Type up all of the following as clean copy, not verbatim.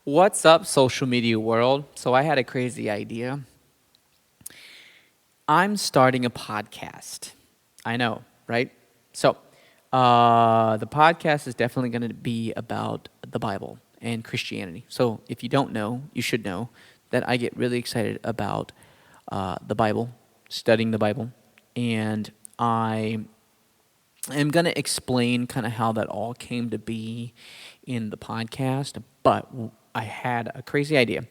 What's up, social media world? So, I had a crazy idea. I'm starting a podcast. I know, right? So, the podcast is definitely going to be about the Bible and Christianity. So, if you don't know, you should know that I get really excited about the Bible, studying the Bible, and I'm going to explain kind of how that all came to be in the podcast, but I had a crazy idea.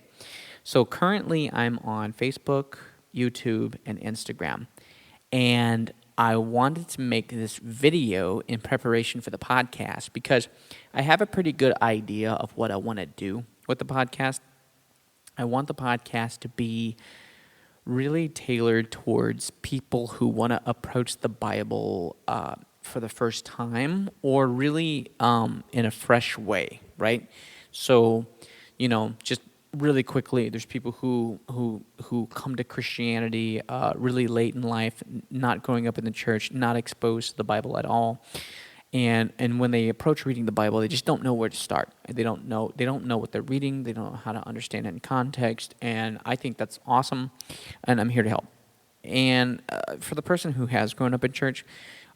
So currently, I'm on Facebook, YouTube, and Instagram. And I wanted to make this video in preparation for the podcast because I have a pretty good idea of what I want to do with the podcast. I want the podcast to be really tailored towards people who want to approach the Bible for the first time or really in a fresh way, right? So, just really quickly, there's people who come to Christianity really late in life, not growing up in the church, not exposed to the Bible at all, and when they approach reading the Bible, they just don't know where to start. They don't know what they're reading. They don't know how to understand it in context. And I think that's awesome, and I'm here to help. And for the person who has grown up in church,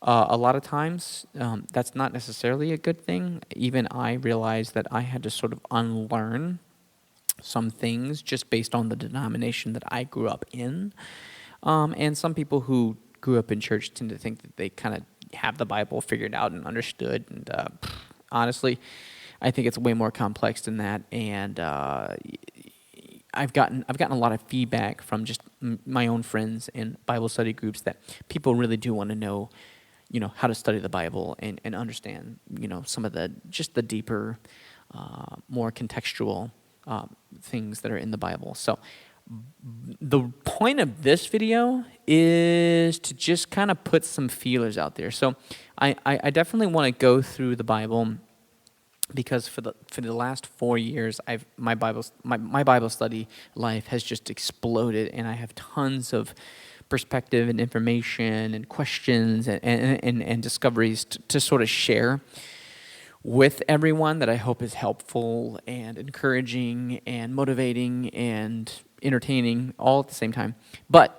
a lot of times that's not necessarily a good thing. Even I realized that I had to sort of unlearn some things just based on the denomination that I grew up in. And some people who grew up in church tend to think that they kind of have the Bible figured out and understood. And honestly, I think it's way more complex than that. And I've gotten a lot of feedback from just my own friends and Bible study groups that people really do want to know, how to study the Bible and understand, some of the deeper, more contextual things that are in the Bible. So the point of this video is to just kind of put some feelers out there. So I definitely want to go through the Bible because for the last 4 years my Bible study life has just exploded, and I have tons of perspective and information and questions and discoveries to sort of share with everyone that I hope is helpful and encouraging and motivating and entertaining all at the same time. But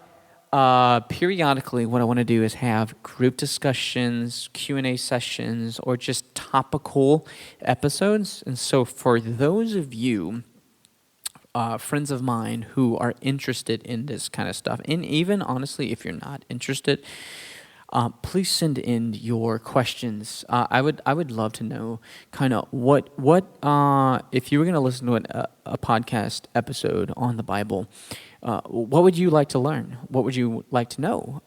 periodically, what I want to do is have group discussions, Q&A sessions, or just topical episodes. And so for those of you, friends of mine who are interested in this kind of stuff, and even honestly, if you're not interested, please send in your questions. I would love to know kind of what if you were going to listen to a podcast episode on the Bible, what would you like to learn? What would you like to know?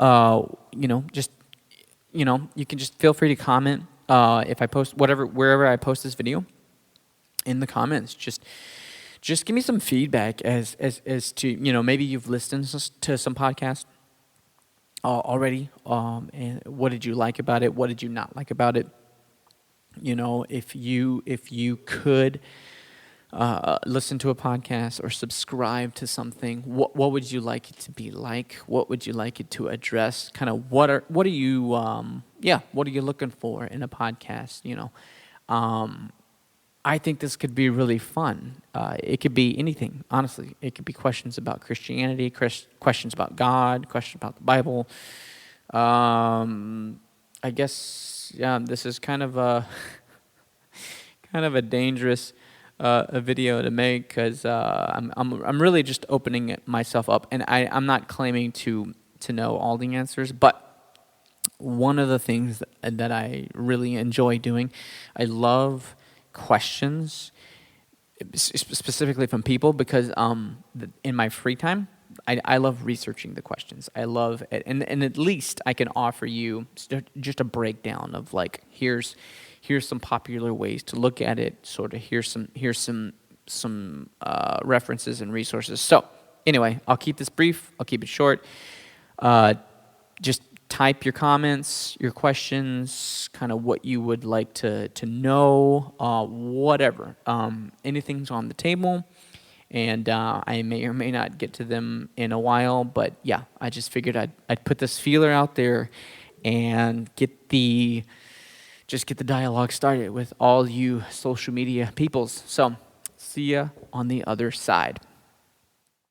Just you can just feel free to comment if I post wherever I post this video in the comments. Just give me some feedback as to maybe you've listened to some podcasts already, and what did you like about it? What did you not like about it? If you could listen to a podcast or subscribe to something, what would you like it to be like? What would you like it to address? Kind of what are you what are you looking for in a podcast? I think this could be really fun. It could be anything, honestly. It could be questions about Christianity, questions about God, questions about the Bible. I guess this is kind of a kind of a dangerous a video to make because I'm really just opening myself up, and I'm not claiming to know all the answers, but one of the things that I really enjoy doing, I love questions specifically from people because in my free time, I love researching the questions. I love it, and at least I can offer you just a breakdown of like here's some popular ways to look at it. Sort of here's some references and resources. So anyway, I'll keep this brief. I'll keep it short. Just type your comments, your questions, kind of what you would like to know, whatever. Anything's on the table, and I may or may not get to them in a while. But yeah, I just figured I'd put this feeler out there and just get the dialogue started with all you social media peoples. So see ya on the other side.